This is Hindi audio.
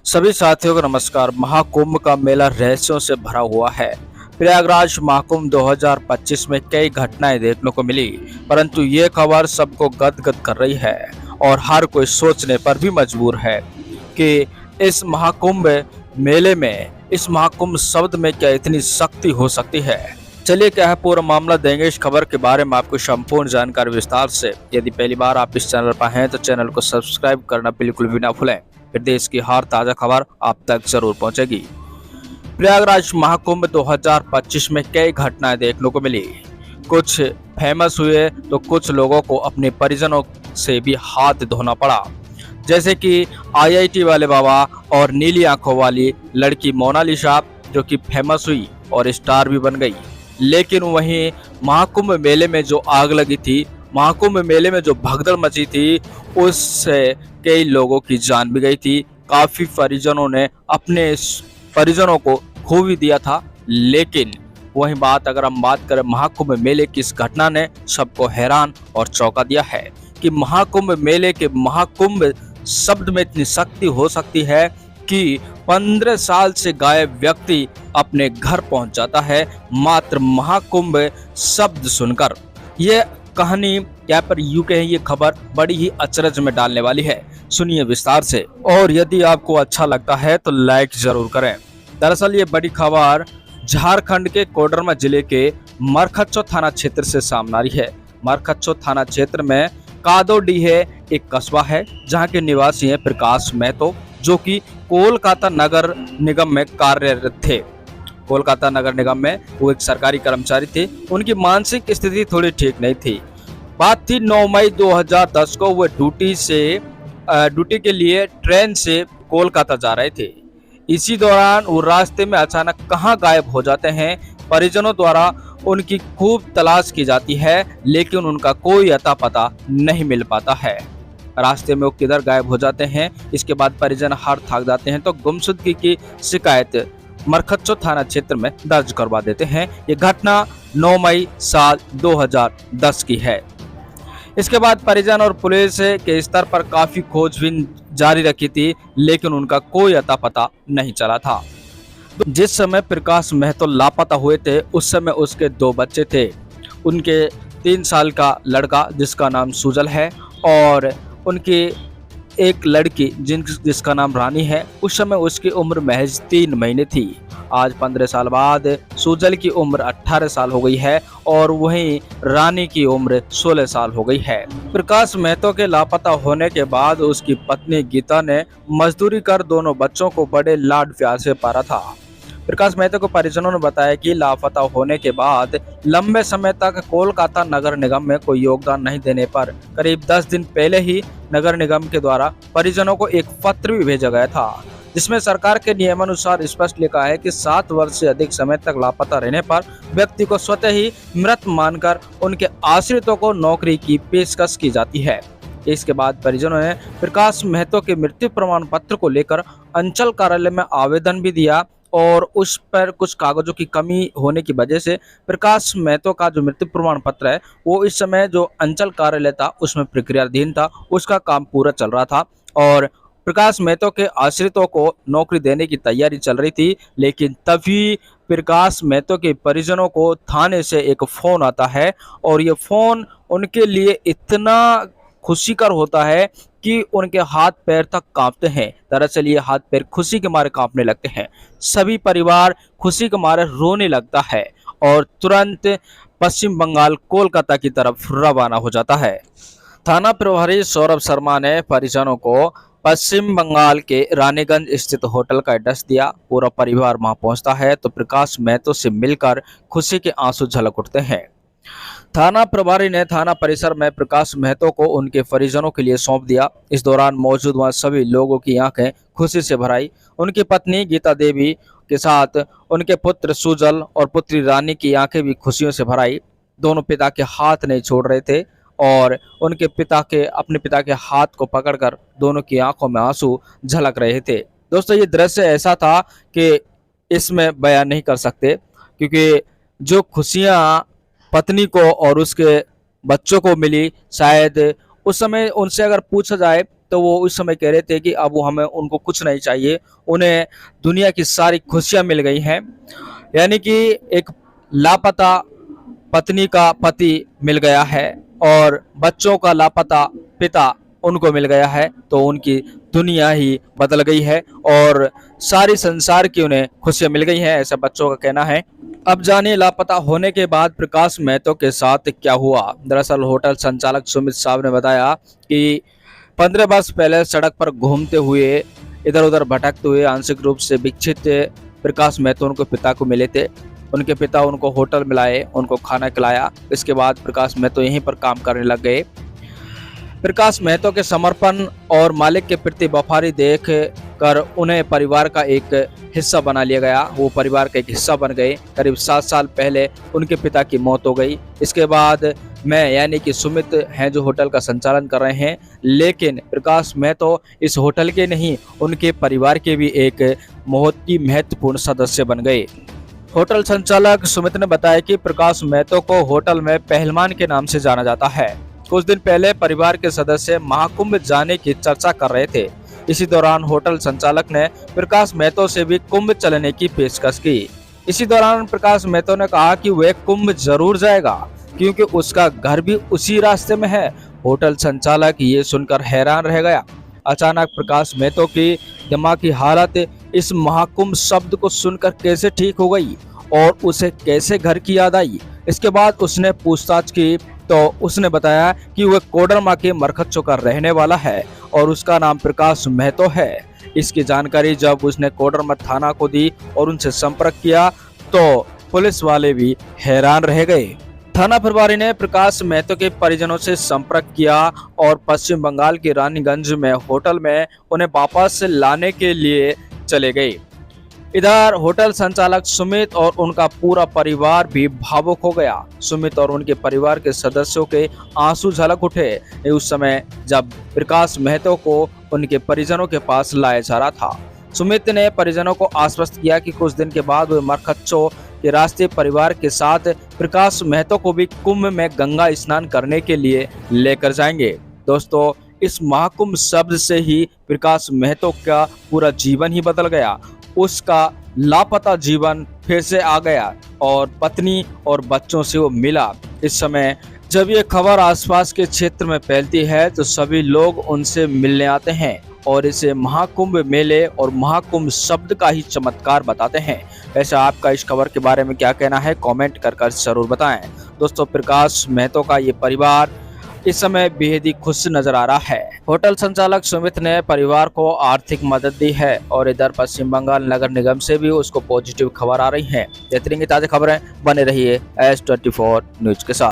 सभी साथियों को नमस्कार। महाकुंभ का मेला रहस्यों से भरा हुआ है। प्रयागराज महाकुंभ 2025 में कई घटनाएं देखने को मिली, परंतु ये खबर सबको गदगद कर रही है और हर कोई सोचने पर भी मजबूर है कि इस महाकुंभ मेले में, इस महाकुंभ शब्द में क्या इतनी शक्ति हो सकती है। चलिए क्या है पूरा मामला, देंगे इस खबर के बारे में आपको संपूर्ण जानकारी विस्तार से। यदि पहली बार आप इस चैनल पर हैं तो चैनल को सब्सक्राइब करना बिल्कुल भी ना भूलें, फिर देश की हर ताजा खबर आप तक जरूर पहुंचेगी। प्रयागराज महाकुंभ 2025 में कई घटनाएं देखने को मिली। कुछ फेमस हुए तो कुछ लोगों को अपने परिजनों से भी हाथ धोना पड़ा, जैसे कि आईआईटी वाले बाबा और नीली आंखों वाली लड़की मोनालिसा, जो कि फेमस हुई और स्टार भी बन गई। लेकिन वहीं महाकुंभ मेले में जो आग लगी थी, महाकुंभ मेले में जो भगदड़ मची थी, उससे कई लोगों की जान भी गई थी। काफी परिजनों ने अपने परिजनों को खो भी दिया था। लेकिन वही बात अगर हम बात करें महाकुंभ मेले की, इस घटना ने सबको हैरान और चौंका दिया है कि महाकुंभ मेले के महाकुंभ शब्द में इतनी शक्ति हो सकती है कि 15 साल से गायब व्यक्ति अपने घर पहुंच जाता है मात्र महाकुंभ शब्द सुनकर। ये कहानी क्या पर यूं कहें, ये खबर बड़ी ही अचरज में डालने वाली है। सुनिए विस्तार से, और यदि आपको अच्छा लगता है तो लाइक जरूर करें। दरअसल ये बड़ी खबर झारखंड के कोडरमा जिले के मरखच्चो थाना क्षेत्र से सामने आ रही है। मरखच्चो थाना क्षेत्र में कादोडीह एक कस्बा है जहां के निवासी हैं प्रकाश महतो, जो कि कोलकाता नगर निगम में कार्यरत थे। कोलकाता नगर निगम में वो एक सरकारी कर्मचारी थे। उनकी मानसिक स्थिति थोड़ी ठीक नहीं थी। बात थी 9 मई 2010 को वो ड्यूटी के लिए ट्रेन से कोलकाता जा रहे थे। इसी दौरान वो रास्ते में अचानक कहां गायब हो जाते हैं। परिजनों द्वारा उनकी खूब तलाश की जाती है, लेकिन उनका कोई अता पता नहीं मिल पाता है। रास्ते में वो किधर गायब हो जाते हैं, इसके बाद परिजन हार थाक जाते हैं तो गुमशुदगी की शिकायत मरखच्चो थाना क्षेत्र में दर्ज करवा देते हैं। ये घटना 9 मई साल 2010 की है। इसके बाद परिजन और पुलिस के स्तर पर काफी खोजबीन जारी रखी थी, लेकिन उनका कोई अता पता नहीं चला था। जिस समय प्रकाश महतो लापता हुए थे उस समय उसके 2 बच्चे थे। उनके 3 साल का लड़का जिसका नाम सुजल है और उनकी एक लड़की जिसका नाम रानी है। उस समय उसकी उम्र महज 3 महीने थी। आज 15 साल बाद सुजल की उम्र 18 साल हो गई है और वहीं रानी की उम्र 16 साल हो गई है। प्रकाश महतो के लापता होने के बाद उसकी पत्नी गीता ने मजदूरी कर दोनों बच्चों को बड़े लाड प्यार से पाला था। प्रकाश महतो को परिजनों ने बताया कि लापता होने के बाद लंबे समय तक कोलकाता नगर निगम में कोई योगदान नहीं देने पर करीब 10 दिन पहले ही नगर निगम के द्वारा परिजनों को एक पत्र भी भेजा गया था, जिसमें सरकार के नियमानुसार स्पष्ट लिखा है कि 7 वर्ष से अधिक समय तक लापता रहने पर व्यक्ति को स्वतः ही मृत मानकर उनके आश्रितों को नौकरी की पेशकश की जाती है। इसके बाद परिजनों ने प्रकाश महतो के मृत्यु प्रमाण पत्र को लेकर अंचल कार्यालय में आवेदन भी दिया और उस पर कुछ कागजों की कमी होने की वजह से प्रकाश महतो का जो मृत्यु प्रमाण पत्र है वो इस समय जो अंचल कार्यालय था उसमें प्रक्रियाधीन था, उसका काम पूरा चल रहा था और प्रकाश महतो के आश्रितों को नौकरी देने की तैयारी चल रही थी। लेकिन तभी प्रकाश महतो के परिजनों को थाने से एक फोन आता है और ये फोन उनके लिए इतना खुशीकर होता है कि उनके हाथ पैर तक कांपते हैं। दरअसल ये हाथ पैर खुशी के मारे कांपने लगते हैं। सभी परिवार खुशी के मारे रोने लगता है और तुरंत पश्चिम बंगाल कोलकाता की तरफ रवाना हो जाता है। थाना प्रभारी सौरभ शर्मा ने परिजनों को पश्चिम बंगाल के रानीगंज स्थित होटल का एड्रेस दिया। पूरा परिवार वहां पहुंचता है तो प्रकाश महतो से मिलकर खुशी के आंसू झलक उठते हैं। थाना प्रभारी ने थाना परिसर में प्रकाश महतो को उनके परिजनों के लिए सौंप दिया। इस दौरान मौजूद वहां सभी लोगों की आंखें खुशी से भर आई। उनकी पत्नी गीता देवी के साथ उनके पुत्र सुजल और पुत्री रानी की आंखें भी खुशियों से भर आई। दोनों पिता के हाथ नहीं छोड़ रहे थे और उनके अपने पिता के हाथ को पकड़कर दोनों की आंखों में आंसू झलक रहे थे। दोस्तों ये दृश्य ऐसा था कि इसमें बयान नहीं कर सकते, क्योंकि जो खुशियां पत्नी को और उसके बच्चों को मिली, शायद उस समय उनसे अगर पूछा जाए तो वो उस समय कह रहे थे कि अब वो हमें उनको कुछ नहीं चाहिए, उन्हें दुनिया की सारी खुशियां मिल गई हैं। यानी कि एक लापता पत्नी का पति मिल गया है और बच्चों का लापता पिता उनको मिल गया है, तो उनकी दुनिया ही बदल गई है और सारी संसार की उन्हें खुशियां मिल गई हैं, ऐसा बच्चों का कहना है। अब जानिए लापता होने के बाद प्रकाश मेहतो के साथ क्या हुआ। दरअसल होटल संचालक सुमित साहब ने बताया कि 15 वर्ष पहले सड़क पर घूमते हुए, इधर उधर भटकते हुए आंशिक रूप से विक्षित प्रकाश मेहतो उनके पिता को मिले थे। उनके पिता उनको होटल में लाए, उनको खाना खिलाया। इसके बाद प्रकाश मेहतो यहीं पर काम करने लग गए। प्रकाश मेहतो के समर्पण और मालिक के प्रति वफादारी देख कर उन्हें परिवार का एक हिस्सा बना लिया गया। वो परिवार का एक हिस्सा बन गए। करीब 7 साल पहले उनके पिता की मौत हो गई। इसके बाद मैं यानी कि सुमित हैं जो होटल का संचालन कर रहे हैं, लेकिन प्रकाश मेहतो इस होटल के नहीं, उनके परिवार के भी एक बहुत ही महत्वपूर्ण सदस्य बन गए। होटल संचालक सुमित ने बताया कि प्रकाश मेहतो को होटल में पहलवान के नाम से जाना जाता है। कुछ दिन पहले परिवार के सदस्य महाकुंभ जाने की चर्चा कर रहे थे। इसी दौरान होटल संचालक ने प्रकाश मेहतो से भी कुंभ चलने की पेशकश की। इसी दौरान प्रकाश मेहतो ने कहा कि वह कुंभ जरूर जाएगा क्योंकि उसका घर भी उसी रास्ते में है। होटल संचालक ये सुनकर हैरान रह गया। अचानक प्रकाश मेहतो की दिमागी हालत इस महाकुंभ शब्द को सुनकर कैसे ठीक हो गई और उसे कैसे घर की याद आई। इसके बाद उसने पूछताछ की तो उसने बताया कि वह कोडरमा के मरखच्चों का रहने वाला है और उसका नाम प्रकाश मेहतो है। इसकी जानकारी जब उसने कोडरमा थाना को दी और उनसे संपर्क किया तो पुलिस वाले भी हैरान रह गए। थाना प्रभारी ने प्रकाश मेहतो के परिजनों से संपर्क किया और पश्चिम बंगाल के रानीगंज में होटल में उन्हें वापस लाने के लिए चले गए। इधर होटल संचालक सुमित और उनका पूरा परिवार भी भावुक हो गया। सुमित और उनके परिवार के सदस्यों के आंसू झलक उठे उस समय जब प्रकाश मेहतो को उनके परिजनों के पास लाया जा रहा था। सुमित ने परिजनों को आश्वस्त किया कि कुछ दिन के बाद वे मरखच्चों के रास्ते परिवार के साथ प्रकाश मेहतो को भी कुंभ में गंगा स्नान करने के लिए लेकर जाएंगे। दोस्तों, इस महाकुंभ शब्द से ही प्रकाश मेहतो का पूरा जीवन ही बदल गया। उसका लापता जीवन फिर से आ गया और पत्नी और बच्चों से वो मिला। इस समय जब ये खबर आसपास के क्षेत्र में फैलती है तो सभी लोग उनसे मिलने आते हैं और इसे महाकुंभ मेले और महाकुंभ शब्द का ही चमत्कार बताते हैं। वैसे आपका इस खबर के बारे में क्या कहना है, कमेंट कर जरूर बताएं। दोस्तों, प्रकाश मेहतो का ये परिवार इस समय बेहद ही खुश नजर आ रहा है। होटल संचालक सुमित ने परिवार को आर्थिक मदद दी है और इधर पश्चिम बंगाल नगर निगम से भी उसको पॉजिटिव खबर आ रही है। देखते रहेंगे ताज़ा खबरें, बने रहिए S24 न्यूज के साथ।